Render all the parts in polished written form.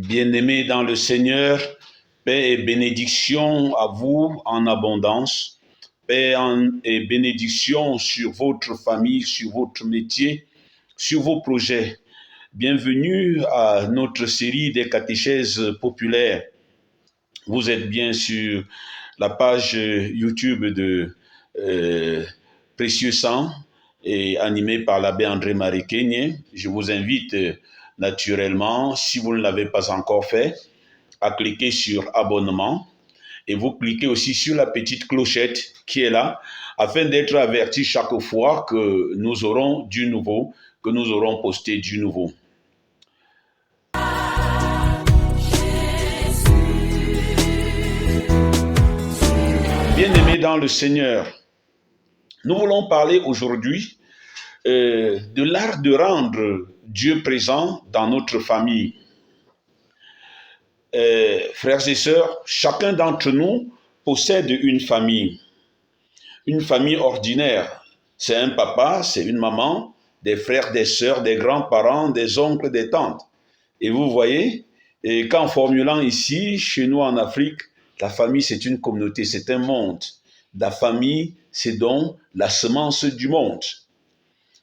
Bien-aimés dans le Seigneur, paix et bénédiction à vous en abondance. Paix et bénédiction sur votre famille, sur votre métier, sur vos projets. Bienvenue à notre série des catéchèses populaires. Vous êtes bien sur la page YouTube de Précieux Sang et animée par l'abbé André-Marie Keigné. Je vous invite naturellement, si vous ne l'avez pas encore fait, à cliquer sur abonnement et vous cliquez aussi sur la petite clochette qui est là afin d'être averti chaque fois que nous aurons du nouveau, que nous aurons posté du nouveau. Bien-aimés dans le Seigneur, nous voulons parler aujourd'hui de l'art de rendre Dieu présent dans notre famille. Frères et sœurs, chacun d'entre nous possède une famille ordinaire. C'est un papa, c'est une maman, des frères, des sœurs, des grands-parents, des oncles, des tantes. Et vous voyez, qu'en formulant ici, chez nous en Afrique, la famille c'est une communauté, c'est un monde. La famille, c'est donc la semence du monde.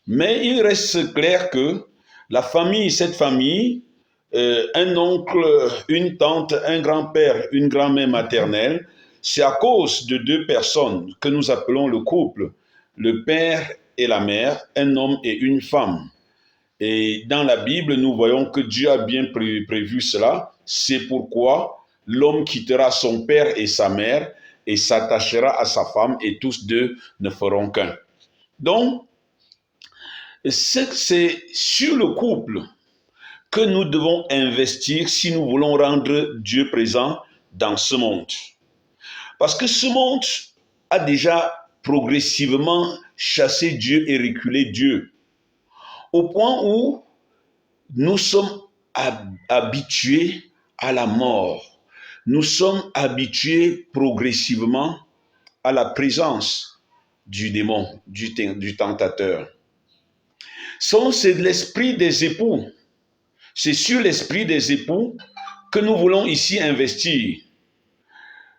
Mais il reste clair que la famille, cette famille, un oncle, une tante, un grand-père, une grand-mère maternelle, c'est à cause de deux personnes que nous appelons le couple, le père et la mère, un homme et une femme. Et dans la Bible, nous voyons que Dieu a bien prévu cela. C'est pourquoi l'homme quittera son père et sa mère et s'attachera à sa femme et tous deux ne feront qu'un. Donc, c'est sur le couple que nous devons investir si nous voulons rendre Dieu présent dans ce monde. Parce que ce monde a déjà progressivement chassé Dieu et reculé Dieu, au point où nous sommes habitués à la mort. Nous sommes habitués progressivement à la présence du démon, du tentateur. C'est l'esprit des époux. C'est sur l'esprit des époux que nous voulons ici investir.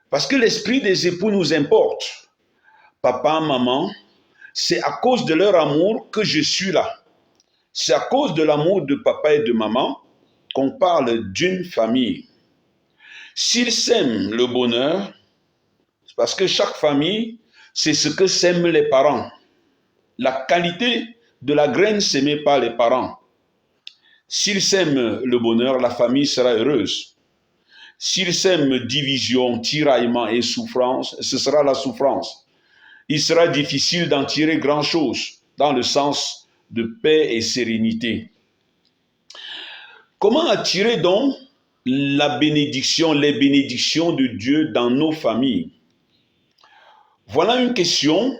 Parce que l'esprit des époux nous importe. Papa, maman, c'est à cause de leur amour que je suis là. C'est à cause de l'amour de papa et de maman qu'on parle d'une famille. S'ils sèment le bonheur, c'est parce que chaque famille, c'est ce que sèment les parents. La qualité de la graine sémée par les parents. S'ils sèment le bonheur, la famille sera heureuse. S'ils sèment division, tiraillement et souffrance, ce sera la souffrance. Il sera difficile d'en tirer grand-chose dans le sens de paix et sérénité. Comment attirer donc les bénédictions de Dieu dans nos familles? Voilà une question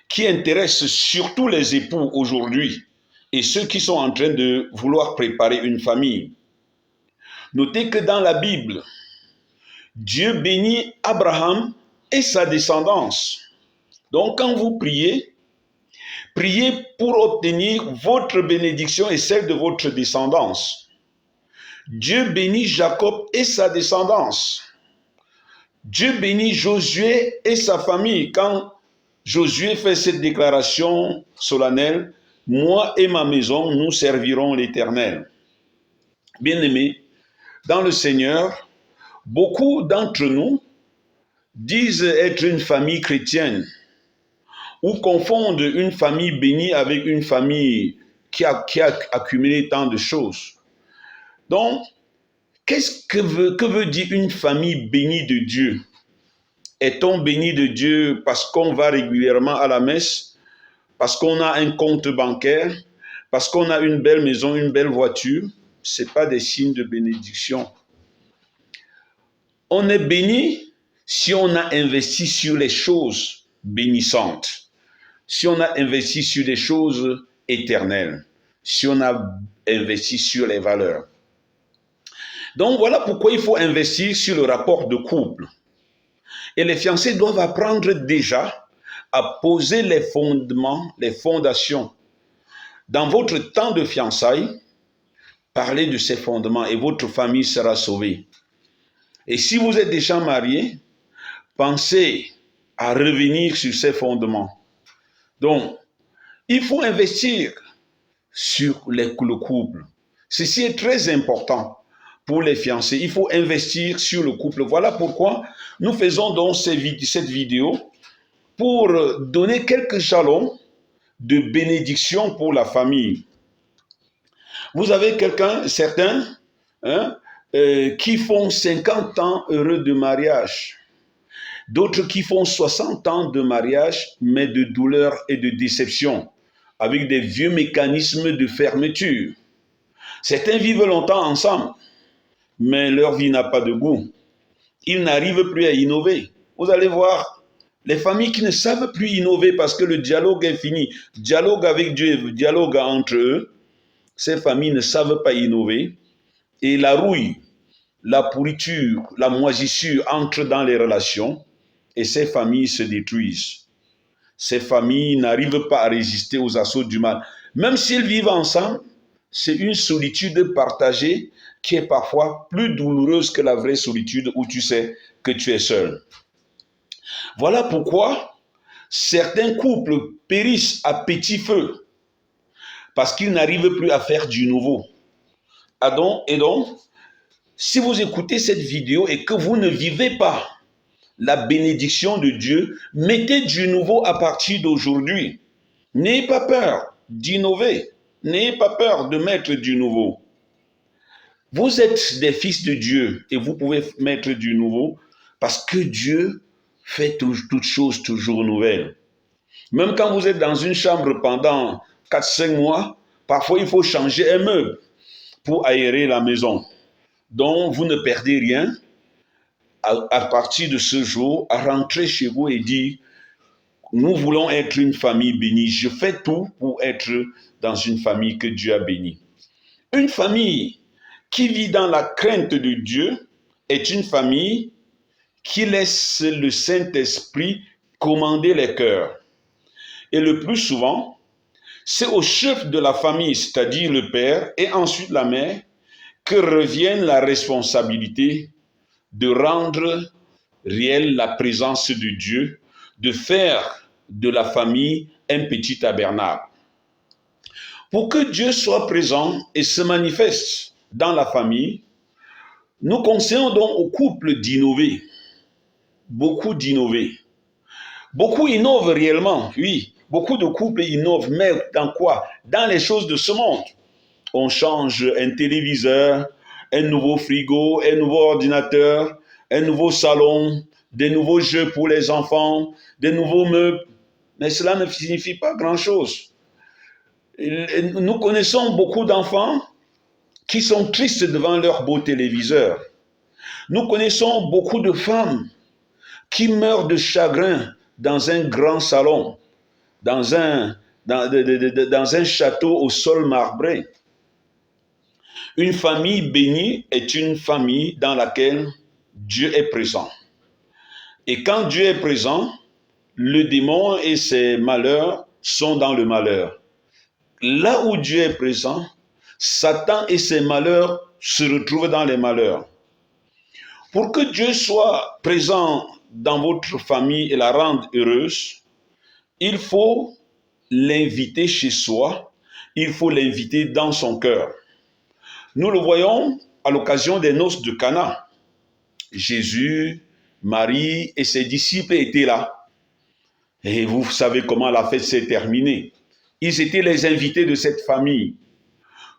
qui intéresse surtout les époux aujourd'hui et ceux qui sont en train de vouloir préparer une famille. Notez que dans la Bible, Dieu bénit Abraham et sa descendance. Donc quand vous priez, priez pour obtenir votre bénédiction et celle de votre descendance. Dieu bénit Jacob et sa descendance. Dieu bénit Josué et sa famille. Quand Josué fait cette déclaration solennelle, « Moi et ma maison, nous servirons l'Éternel ». Bien-aimés, dans le Seigneur, beaucoup d'entre nous disent être une famille chrétienne ou confondent une famille bénie avec une famille qui a accumulé tant de choses. Donc, que veut dire une famille bénie de Dieu? Est-on béni de Dieu parce qu'on va régulièrement à la messe, parce qu'on a un compte bancaire, parce qu'on a une belle maison, une belle voiture? Ce n'est pas des signes de bénédiction. On est béni si on a investi sur les choses bénissantes, si on a investi sur des choses éternelles, si on a investi sur les valeurs. Donc voilà pourquoi il faut investir sur le rapport de couple. Et les fiancés doivent apprendre déjà à poser les fondements, les fondations. Dans votre temps de fiançailles, parlez de ces fondements et votre famille sera sauvée. Et si vous êtes déjà marié, pensez à revenir sur ces fondements. Donc, il faut investir sur le couple. Ceci est très important pour les fiancés. Il faut investir sur le couple. Voilà pourquoi nous faisons donc cette vidéo pour donner quelques jalons de bénédiction pour la famille. Vous avez certains, qui font 50 ans heureux de mariage. D'autres qui font 60 ans de mariage, mais de douleur et de déception, avec des vieux mécanismes de fermeture. Certains vivent longtemps ensemble, mais leur vie n'a pas de goût. Ils n'arrivent plus à innover. Vous allez voir, les familles qui ne savent plus innover parce que le dialogue est fini, dialogue avec Dieu, dialogue entre eux, ces familles ne savent pas innover. Et la rouille, la pourriture, la moisissure entrent dans les relations et ces familles se détruisent. Ces familles n'arrivent pas à résister aux assauts du mal. Même s'ils vivent ensemble, c'est une solitude partagée qui est parfois plus douloureuse que la vraie solitude où tu sais que tu es seul. Voilà pourquoi certains couples périssent à petit feu parce qu'ils n'arrivent plus à faire du nouveau. Et donc, si vous écoutez cette vidéo et que vous ne vivez pas la bénédiction de Dieu, mettez du nouveau à partir d'aujourd'hui. N'ayez pas peur d'innover. N'ayez pas peur de mettre du nouveau. Vous êtes des fils de Dieu et vous pouvez mettre du nouveau parce que Dieu fait toutes choses toujours nouvelles. Même quand vous êtes dans une chambre pendant 4-5 mois, parfois il faut changer un meuble pour aérer la maison. Donc vous ne perdez rien à partir de ce jour, à rentrer chez vous et dire nous voulons être une famille bénie. Je fais tout pour être dans une famille que Dieu a bénie. Une famille qui vit dans la crainte de Dieu est une famille qui laisse le Saint-Esprit commander les cœurs. Et le plus souvent, c'est au chef de la famille, c'est-à-dire le père et ensuite la mère, que revient la responsabilité de rendre réelle la présence de Dieu, de faire de la famille un petit tabernacle. Pour que Dieu soit présent et se manifeste dans la famille, nous conseillons donc aux couples d'innover. Beaucoup d'innover. Beaucoup innovent réellement, oui. Beaucoup de couples innovent, mais dans quoi? Dans les choses de ce monde. On change un téléviseur, un nouveau frigo, un nouveau ordinateur, un nouveau salon, des nouveaux jeux pour les enfants, des nouveaux meubles. Mais cela ne signifie pas grand-chose. Nous connaissons beaucoup d'enfants qui sont tristes devant leur beau téléviseur. Nous connaissons beaucoup de femmes qui meurent de chagrin dans un grand salon, dans un château au sol marbré. Une famille bénie est une famille dans laquelle Dieu est présent. Et quand Dieu est présent, le démon et ses malheurs sont dans le malheur. Là où Dieu est présent, Satan et ses malheurs se retrouvent dans les malheurs. Pour que Dieu soit présent dans votre famille et la rende heureuse, il faut l'inviter chez soi, il faut l'inviter dans son cœur. Nous le voyons à l'occasion des noces de Cana. Jésus, Marie et ses disciples étaient là. Et vous savez comment la fête s'est terminée. Ils étaient les invités de cette famille.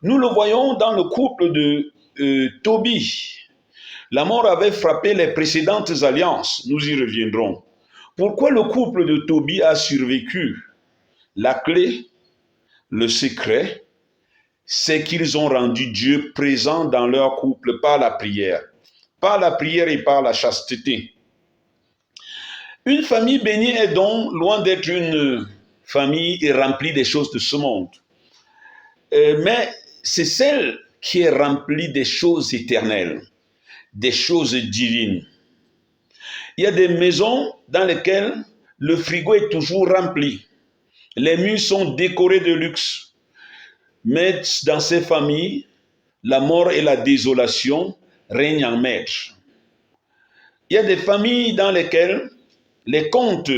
Nous le voyons dans le couple de Tobie. La mort avait frappé les précédentes alliances. Nous y reviendrons. Pourquoi le couple de Tobie a survécu? La clé, le secret, c'est qu'ils ont rendu Dieu présent dans leur couple par la prière. Par la prière et par la chasteté. Une famille bénie est donc loin d'être une famille remplie des choses de ce monde. Mais c'est celle qui est remplie des choses éternelles, des choses divines. Il y a des maisons dans lesquelles le frigo est toujours rempli. Les murs sont décorés de luxe. Mais dans ces familles, la mort et la désolation règnent en maître. Il y a des familles dans lesquelles les comptes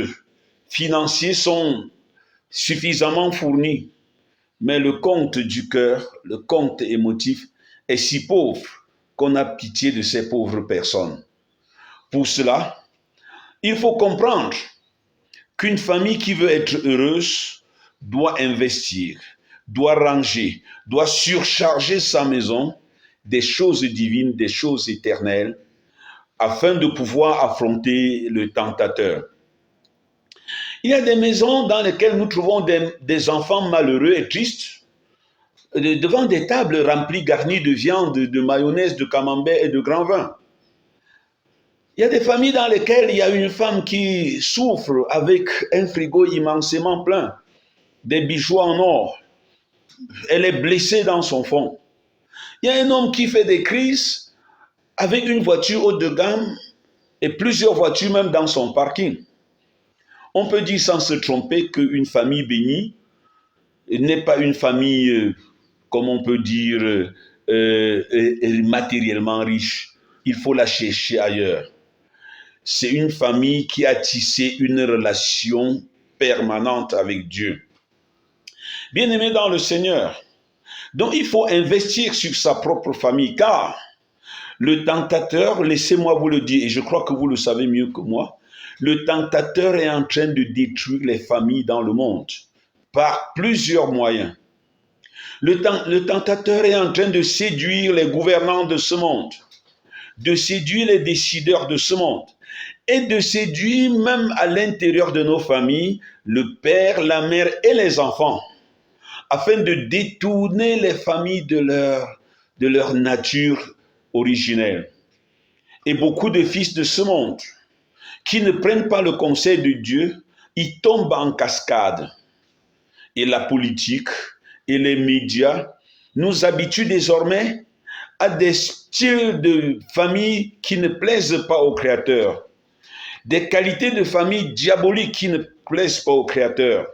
financiers sont suffisamment fournis, mais le compte du cœur, le compte émotif est si pauvre qu'on a pitié de ces pauvres personnes. Pour cela, il faut comprendre qu'une famille qui veut être heureuse doit investir, doit ranger, doit surcharger sa maison des choses divines, des choses éternelles, afin de pouvoir affronter le tentateur. Il y a des maisons dans lesquelles nous trouvons des enfants malheureux et tristes, devant des tables remplies, garnies de viande, de mayonnaise, de camembert et de grand vin. Il y a des familles dans lesquelles il y a une femme qui souffre avec un frigo immensément plein, des bijoux en or. Elle est blessée dans son fond. Il y a un homme qui fait des crises avec une voiture haut de gamme et plusieurs voitures même dans son parking. On peut dire sans se tromper qu'une famille bénie n'est pas une famille, comme on peut dire, matériellement riche. Il faut la chercher ailleurs. C'est une famille qui a tissé une relation permanente avec Dieu. Bien-aimé dans le Seigneur, donc il faut investir sur sa propre famille, car le tentateur, laissez-moi vous le dire, et je crois que vous le savez mieux que moi, le tentateur est en train de détruire les familles dans le monde par plusieurs moyens. Le tentateur est en train de séduire les gouvernants de ce monde, de séduire les décideurs de ce monde, et de séduire même à l'intérieur de nos familles le père, la mère et les enfants, afin de détourner les familles de leur nature originelle. Et beaucoup de fils de ce monde qui ne prennent pas le conseil de Dieu, ils tombent en cascade. Et la politique et les médias nous habituent désormais à des styles de famille qui ne plaisent pas au Créateur, des qualités de famille diaboliques qui ne plaisent pas au Créateur.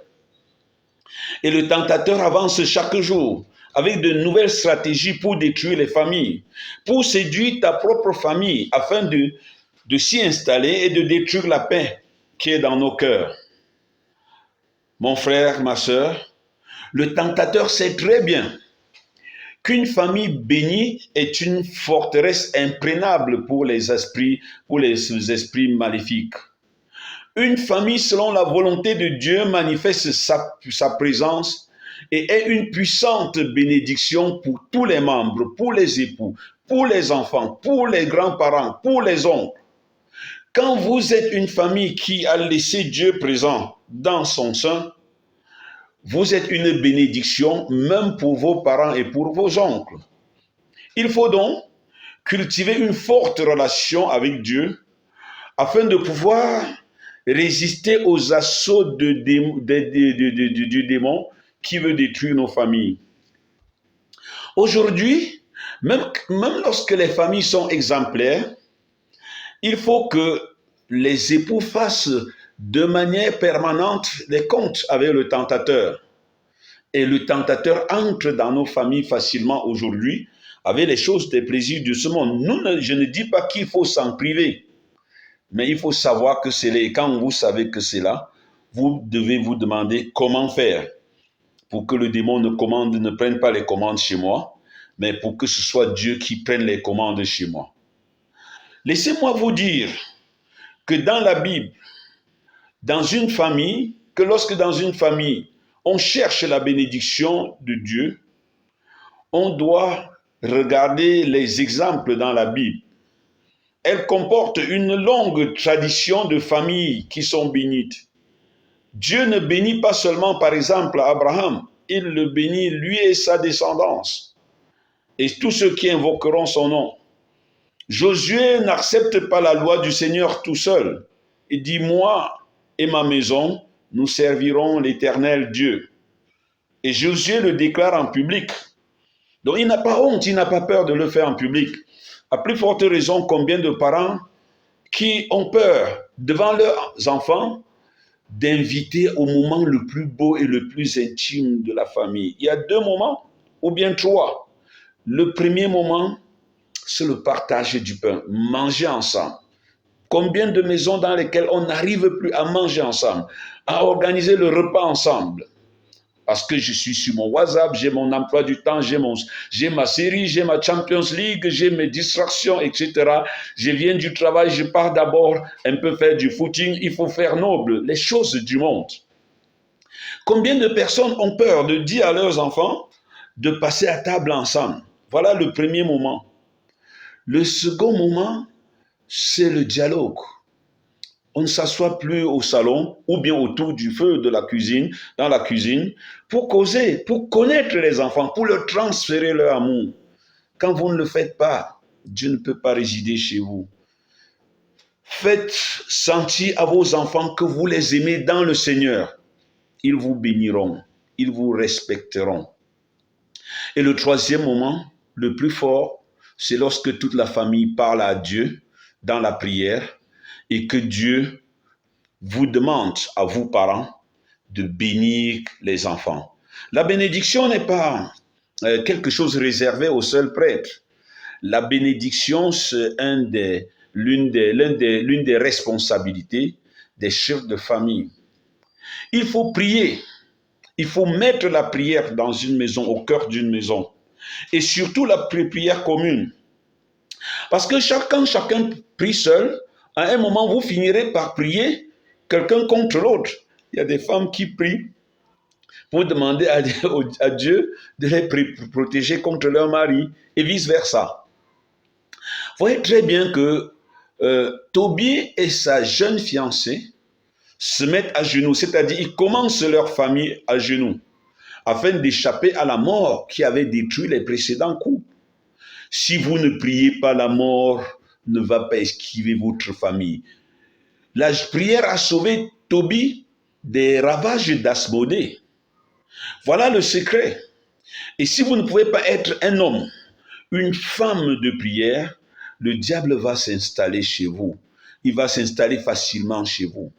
Et le tentateur avance chaque jour avec de nouvelles stratégies pour détruire les familles, pour séduire ta propre famille afin de s'y installer et de détruire la paix qui est dans nos cœurs. Mon frère, ma sœur, le tentateur sait très bien qu'une famille bénie est une forteresse imprégnable pour les esprits maléfiques. Une famille selon la volonté de Dieu manifeste sa présence et est une puissante bénédiction pour tous les membres, pour les époux, pour les enfants, pour les grands-parents, pour les oncles. Quand vous êtes une famille qui a laissé Dieu présent dans son sein, vous êtes une bénédiction même pour vos parents et pour vos oncles. Il faut donc cultiver une forte relation avec Dieu afin de pouvoir résister aux assauts du démon qui veut détruire nos familles. Aujourd'hui, même lorsque les familles sont exemplaires, il faut que les époux fassent de manière permanente les comptes avec le tentateur. Et le tentateur entre dans nos familles facilement aujourd'hui avec les choses des plaisirs de ce monde. Je ne dis pas qu'il faut s'en priver, mais il faut savoir que c'est là. Et quand vous savez que c'est là, vous devez vous demander comment faire pour que le démon ne prenne pas les commandes chez moi, mais pour que ce soit Dieu qui prenne les commandes chez moi. Laissez-moi vous dire que dans la Bible, dans une famille, que lorsque dans une famille, on cherche la bénédiction de Dieu, on doit regarder les exemples dans la Bible. Elle comporte une longue tradition de familles qui sont bénies. Dieu ne bénit pas seulement, par exemple, Abraham, il le bénit lui et sa descendance, et tous ceux qui invoqueront son nom. Josué n'accepte pas la loi du Seigneur tout seul. Il dit, moi et ma maison, nous servirons l'Éternel Dieu. Et Josué le déclare en public. Donc il n'a pas honte, il n'a pas peur de le faire en public. À plus forte raison, combien de parents qui ont peur devant leurs enfants d'inviter au moment le plus beau et le plus intime de la famille. Il y a 2 moments, ou bien 3. Le premier moment, c'est le partage du pain, manger ensemble. Combien de maisons dans lesquelles on n'arrive plus à manger ensemble, à organiser le repas ensemble? Parce que je suis sur mon WhatsApp, j'ai mon emploi du temps, j'ai ma série, j'ai ma Champions League, j'ai mes distractions, etc. Je viens du travail, je pars d'abord un peu faire du footing, il faut faire noble, les choses du monde. Combien de personnes ont peur de dire à leurs enfants de passer à table ensemble? Voilà le premier moment. Le second moment, c'est le dialogue. On ne s'assoit plus au salon ou bien autour du feu de la cuisine, dans la cuisine, pour causer, pour connaître les enfants, pour leur transférer leur amour. Quand vous ne le faites pas, Dieu ne peut pas résider chez vous. Faites sentir à vos enfants que vous les aimez dans le Seigneur. Ils vous béniront, ils vous respecteront. Et le troisième moment, le plus fort, c'est lorsque toute la famille parle à Dieu dans la prière et que Dieu vous demande à vous parents de bénir les enfants. La bénédiction n'est pas quelque chose réservé au seul prêtre. La bénédiction, c'est l'une des responsabilités des chefs de famille. Il faut prier. Il faut mettre la prière dans une maison, au cœur d'une maison. Et surtout la prière commune. Parce que chacun prie seul, à un moment, vous finirez par prier quelqu'un contre l'autre. Il y a des femmes qui prient pour demander à Dieu de les protéger contre leur mari et vice-versa. Vous voyez très bien que Tobie et sa jeune fiancée se mettent à genoux, c'est-à-dire ils commencent leur famille à genoux, afin d'échapper à la mort qui avait détruit les précédents couples. Si vous ne priez pas, la mort ne va pas esquiver votre famille. La prière a sauvé Tobie des ravages d'Asmodée. Voilà le secret. Et si vous ne pouvez pas être un homme, une femme de prière, le diable va s'installer chez vous. Il va s'installer facilement chez vous.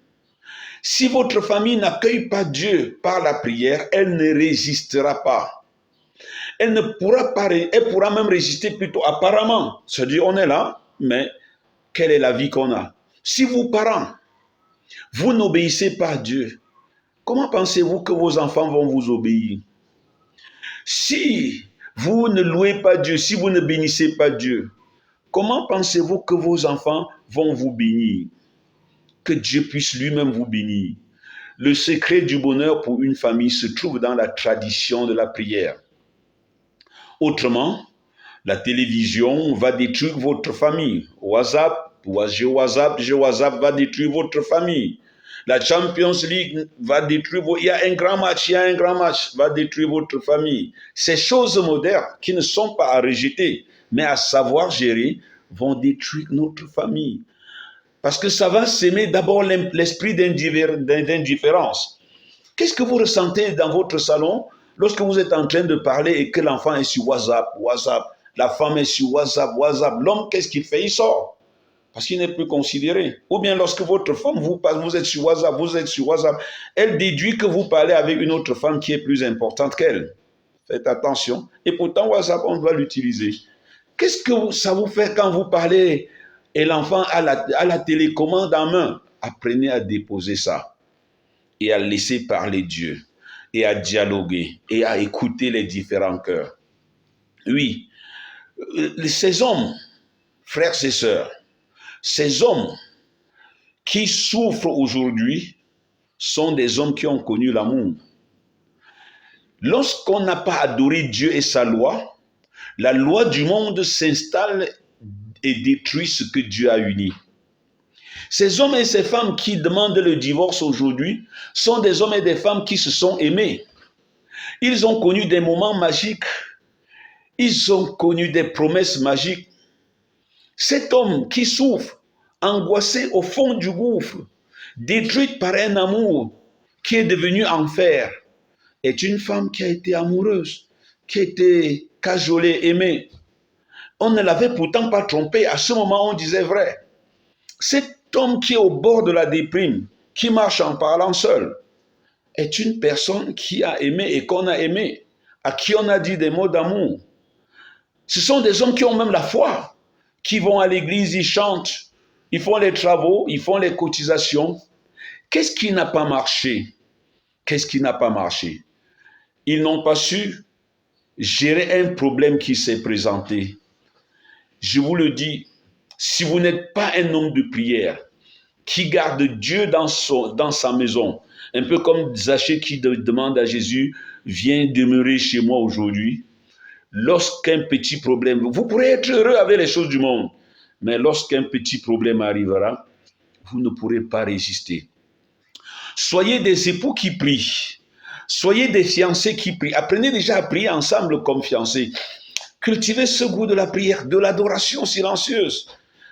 Si votre famille n'accueille pas Dieu par la prière, elle ne résistera pas. Elle ne pourra pas, elle pourra même résister plutôt apparemment. C'est-à-dire, on est là, mais quelle est la vie qu'on a? Si vos parents, vous n'obéissez pas à Dieu, comment pensez-vous que vos enfants vont vous obéir? Si vous ne louez pas Dieu, si vous ne bénissez pas Dieu, comment pensez-vous que vos enfants vont vous bénir? Que Dieu puisse lui-même vous bénir. Le secret du bonheur pour une famille se trouve dans la tradition de la prière. Autrement, la télévision va détruire votre famille. WhatsApp va détruire votre famille. La Champions League va détruire il y a un grand match, va détruire votre famille. Ces choses modernes qui ne sont pas à rejeter, mais à savoir gérer, vont détruire notre famille. Parce que ça va s'aimer d'abord l'esprit d'indifférence. Qu'est-ce que vous ressentez dans votre salon lorsque vous êtes en train de parler et que l'enfant est sur WhatsApp, la femme est sur WhatsApp, l'homme, qu'est-ce qu'il fait? Il sort. Parce qu'il n'est plus considéré. Ou bien lorsque votre femme vous parle, vous êtes sur WhatsApp, elle déduit que vous parlez avec une autre femme qui est plus importante qu'elle. Faites attention. Et pourtant, WhatsApp, on doit l'utiliser. Qu'est-ce que ça vous fait quand vous parlez et l'enfant a la télécommande en main? Apprenez à déposer ça et à laisser parler Dieu et à dialoguer et à écouter les différents cœurs. Oui, ces hommes, frères et sœurs, ces hommes qui souffrent aujourd'hui sont des hommes qui ont connu l'amour. Lorsqu'on n'a pas adoré Dieu et sa loi, la loi du monde s'installe et détruit ce que Dieu a uni. Ces hommes et ces femmes qui demandent le divorce aujourd'hui sont des hommes et des femmes qui se sont aimés. Ils ont connu des moments magiques. Ils ont connu des promesses magiques. Cet homme qui souffre, angoissé au fond du gouffre, détruite par un amour qui est devenu enfer, est une femme qui a été amoureuse, qui a été cajolée, aimée. On ne l'avait pourtant pas trompé. À ce moment, on disait vrai. Cet homme qui est au bord de la déprime, qui marche en parlant seul, est une personne qui a aimé et qu'on a aimé, à qui on a dit des mots d'amour. Ce sont des hommes qui ont même la foi, qui vont à l'église, ils chantent, ils font les travaux, ils font les cotisations. Qu'est-ce qui n'a pas marché? Qu'est-ce qui n'a pas marché? Ils n'ont pas su gérer un problème qui s'est présenté. Je vous le dis, si vous n'êtes pas un homme de prière, qui garde Dieu dans sa maison, un peu comme Zachée qui demande à Jésus, viens demeurer chez moi aujourd'hui. Lorsqu'un petit problème, vous pourrez être heureux avec les choses du monde, mais lorsqu'un petit problème arrivera, vous ne pourrez pas résister. Soyez des époux qui prient. Soyez des fiancés qui prient. Apprenez déjà à prier ensemble comme fiancés. Cultivez ce goût de la prière, de l'adoration silencieuse.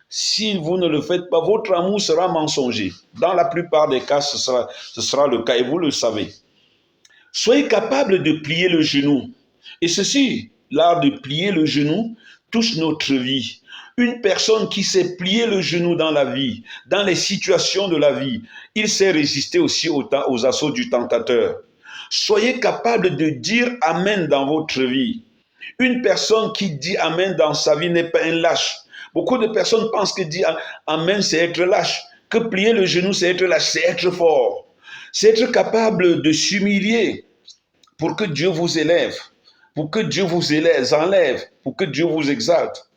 Si vous ne le faites pas, votre amour sera mensonger. Dans la plupart des cas, ce sera le cas et vous le savez. Soyez capable de plier le genou. Et ceci, l'art de plier le genou, touche notre vie. Une personne qui sait plier le genou dans la vie, dans les situations de la vie, il sait résister aussi aux assauts du tentateur. Soyez capable de dire Amen dans votre vie. Une personne qui dit Amen dans sa vie n'est pas un lâche. Beaucoup de personnes pensent que dire Amen, c'est être lâche. Que plier le genou, c'est être lâche, c'est être fort. C'est être capable de s'humilier pour que Dieu vous élève, pour que Dieu vous enlève, pour que Dieu vous exalte.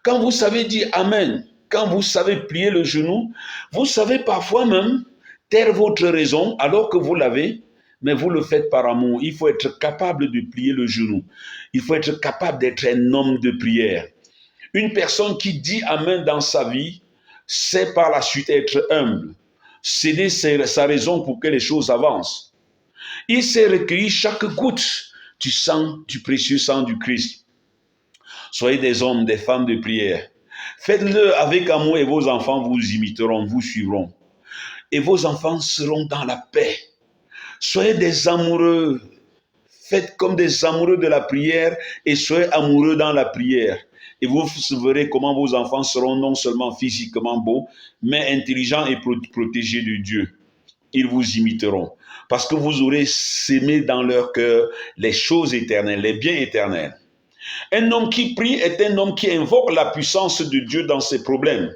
Quand vous savez dire Amen, quand vous savez plier le genou, vous savez parfois même taire votre raison alors que vous l'avez, mais vous le faites par amour. Il faut être capable de plier le genou. Il faut être capable d'être un homme de prière. Une personne qui dit Amen dans sa vie, sait par la suite être humble, céder sa raison pour que les choses avancent. Il sait recueillir chaque goutte du sang, du précieux sang du Christ. Soyez des hommes, des femmes de prière. Faites-le avec amour et vos enfants vous imiteront, vous suivront. Et vos enfants seront dans la paix. Soyez des amoureux. Faites comme des amoureux de la prière et soyez amoureux dans la prière. Et vous verrez comment vos enfants seront non seulement physiquement beaux, mais intelligents et protégés de Dieu. Ils vous imiteront. Parce que vous aurez sémé dans leur cœur les choses éternelles, les biens éternels. Un homme qui prie est un homme qui invoque la puissance de Dieu dans ses problèmes.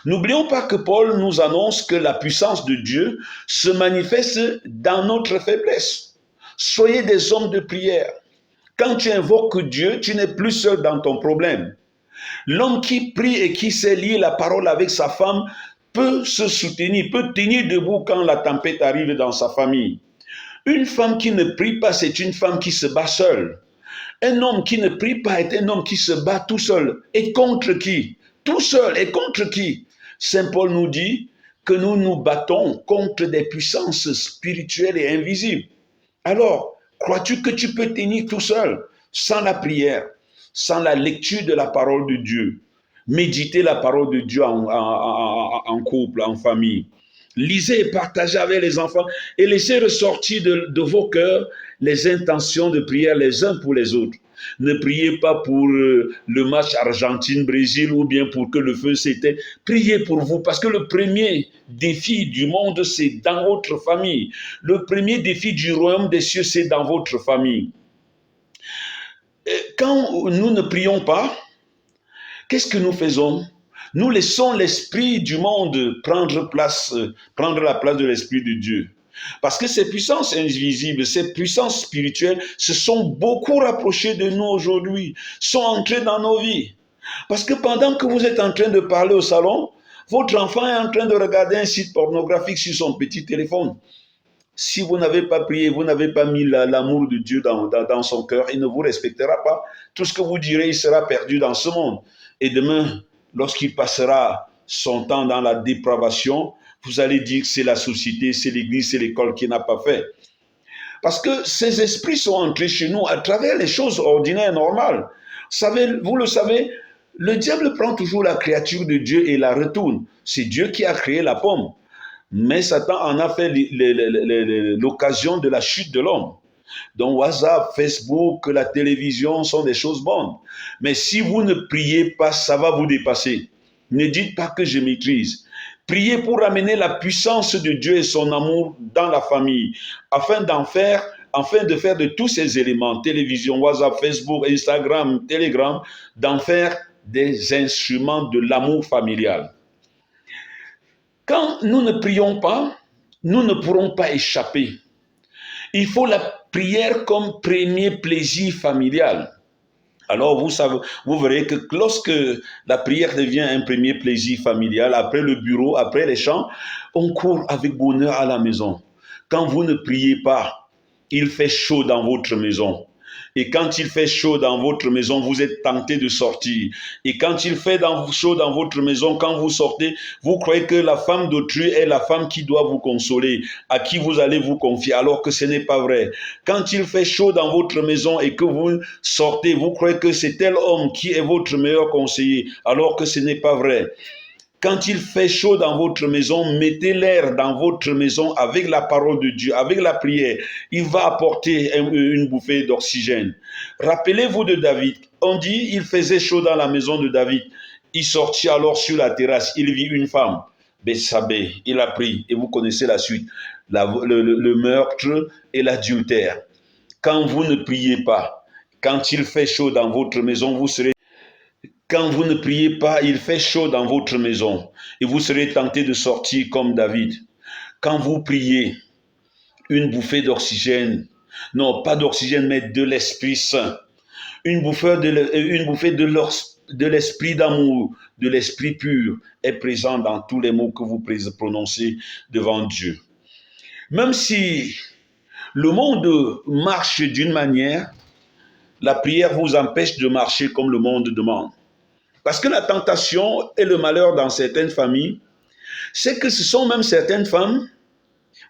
N'oublions pas que Paul nous annonce que la puissance de Dieu se manifeste dans notre faiblesse. Soyez des hommes de prière. Quand tu invoques Dieu, tu n'es plus seul dans ton problème. L'homme qui prie et qui sait lire la parole avec sa femme peut se soutenir, peut tenir debout quand la tempête arrive dans sa famille. Une femme qui ne prie pas, c'est une femme qui se bat seule. Un homme qui ne prie pas est un homme qui se bat tout seul. Et contre qui? Tout seul. Et contre qui? Saint Paul nous dit que nous nous battons contre des puissances spirituelles et invisibles. Alors, crois-tu que tu peux tenir tout seul, sans la prière, sans la lecture de la parole de Dieu? Méditez la parole de Dieu en couple, en famille. Lisez et partagez avec les enfants et laissez ressortir de vos cœurs les intentions de prière les uns pour les autres. Ne priez pas pour le match Argentine-Brésil ou bien pour que le feu s'éteigne. Priez pour vous parce que le premier défi du monde, c'est dans votre famille. Le premier défi du royaume des cieux, c'est dans votre famille. Quand nous ne prions pas, qu'est-ce que nous faisons? Nous laissons l'esprit du monde prendre la place de l'esprit de Dieu. Parce que ces puissances invisibles, ces puissances spirituelles se sont beaucoup rapprochées de nous aujourd'hui, sont entrées dans nos vies. Parce que pendant que vous êtes en train de parler au salon, votre enfant est en train de regarder un site pornographique sur son petit téléphone. Si vous n'avez pas prié, vous n'avez pas mis l'amour de Dieu dans son cœur, il ne vous respectera pas. Tout ce que vous direz, il sera perdu dans ce monde. Et demain, lorsqu'il passera son temps dans la dépravation, vous allez dire que c'est la société, c'est l'église, c'est l'école qui n'a pas fait. Parce que ces esprits sont entrés chez nous à travers les choses ordinaires, normales. Vous le savez, le diable prend toujours la créature de Dieu et la retourne. C'est Dieu qui a créé la pomme. Mais Satan en a fait l'occasion de la chute de l'homme. Donc WhatsApp, Facebook, la télévision sont des choses bonnes. Mais si vous ne priez pas, ça va vous dépasser. Ne dites pas que je maîtrise. Priez pour amener la puissance de Dieu et son amour dans la famille, afin d'en faire afin de faire de tous ces éléments, télévision, WhatsApp, Facebook, Instagram, Telegram, d'en faire des instruments de l'amour familial. Quand nous ne prions pas, nous ne pourrons pas échapper. Il faut la prière comme premier plaisir familial. Alors vous verrez que lorsque la prière devient un premier plaisir familial, après le bureau, après les chants, on court avec bonheur à la maison. Quand vous ne priez pas, il fait chaud dans votre maison. Et quand il fait chaud dans votre maison, vous êtes tenté de sortir. Et quand il fait chaud dans votre maison, quand vous sortez, vous croyez que la femme d'autrui est la femme qui doit vous consoler, à qui vous allez vous confier, alors que ce n'est pas vrai. Quand il fait chaud dans votre maison et que vous sortez, vous croyez que c'est tel homme qui est votre meilleur conseiller, alors que ce n'est pas vrai. Quand il fait chaud dans votre maison, mettez l'air dans votre maison avec la parole de Dieu, avec la prière. Il va apporter une bouffée d'oxygène. Rappelez-vous de David. On dit il faisait chaud dans la maison de David. Il sortit alors sur la terrasse. Il vit une femme, Bethsabée. Il a pris, et vous connaissez la suite, le meurtre et l'adultère. Quand vous ne priez pas, quand il fait chaud dans votre maison, vous serez... Quand vous ne priez pas, il fait chaud dans votre maison et vous serez tenté de sortir comme David. Quand vous priez, une bouffée d'oxygène, non pas d'oxygène mais de l'Esprit Saint, une bouffée de l'Esprit d'amour, de l'Esprit pur est présent dans tous les mots que vous prononcez devant Dieu. Même si le monde marche d'une manière, la prière vous empêche de marcher comme le monde demande. Parce que la tentation et le malheur dans certaines familles, c'est que ce sont même certaines femmes,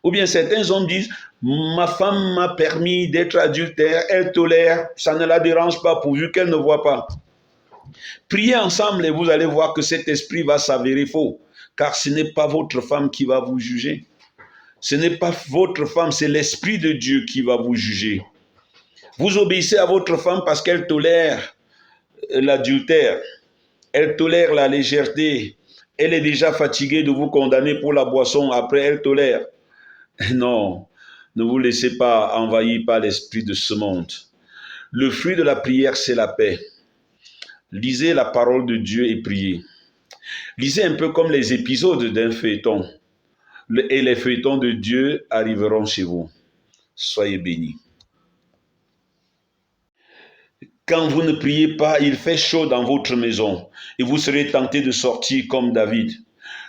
ou bien certains hommes disent, ma femme m'a permis d'être adultère, elle tolère, ça ne la dérange pas pourvu qu'elle ne voit pas. Priez ensemble et vous allez voir que cet esprit va s'avérer faux, car ce n'est pas votre femme qui va vous juger. Ce n'est pas votre femme, c'est l'Esprit de Dieu qui va vous juger. Vous obéissez à votre femme parce qu'elle tolère l'adultère. Elle tolère la légèreté. Elle est déjà fatiguée de vous condamner pour la boisson. Après, elle tolère. Non, ne vous laissez pas envahir par l'esprit de ce monde. Le fruit de la prière, c'est la paix. Lisez la parole de Dieu et priez. Lisez un peu comme les épisodes d'un feuilleton. Et les feuilletons de Dieu arriveront chez vous. Soyez bénis. Quand vous ne priez pas, il fait chaud dans votre maison et vous serez tenté de sortir comme David.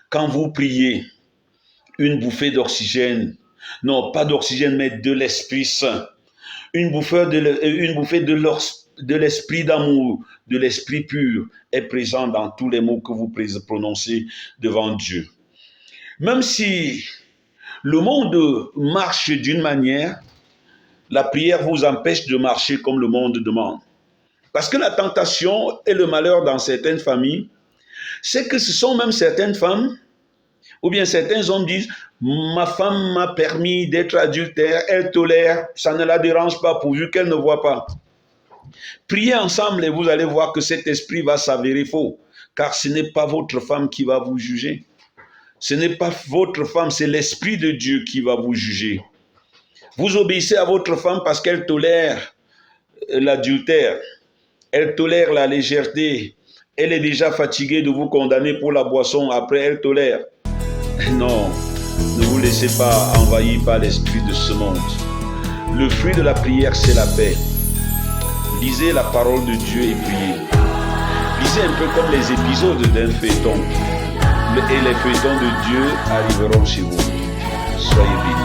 Quand vous priez, une bouffée d'oxygène, non pas d'oxygène mais de l'Esprit Saint, une bouffée de l'Esprit d'amour, de l'Esprit pur est présent dans tous les mots que vous prononcez devant Dieu. Même si le monde marche d'une manière, la prière vous empêche de marcher comme le monde demande. Parce que la tentation et le malheur dans certaines familles, c'est que ce sont même certaines femmes, ou bien certains hommes disent, ma femme m'a permis d'être adultère, elle tolère, ça ne la dérange pas pourvu qu'elle ne voit pas. Priez ensemble et vous allez voir que cet esprit va s'avérer faux, car ce n'est pas votre femme qui va vous juger. Ce n'est pas votre femme, c'est l'Esprit de Dieu qui va vous juger. Vous obéissez à votre femme parce qu'elle tolère l'adultère. Elle tolère la légèreté. Elle est déjà fatiguée de vous condamner pour la boisson. Après, elle tolère. Non, ne vous laissez pas envahir par l'esprit de ce monde. Le fruit de la prière, c'est la paix. Lisez la parole de Dieu et priez. Lisez un peu comme les épisodes d'un feuilleton. Et les feuilletons de Dieu arriveront chez vous. Soyez bénis.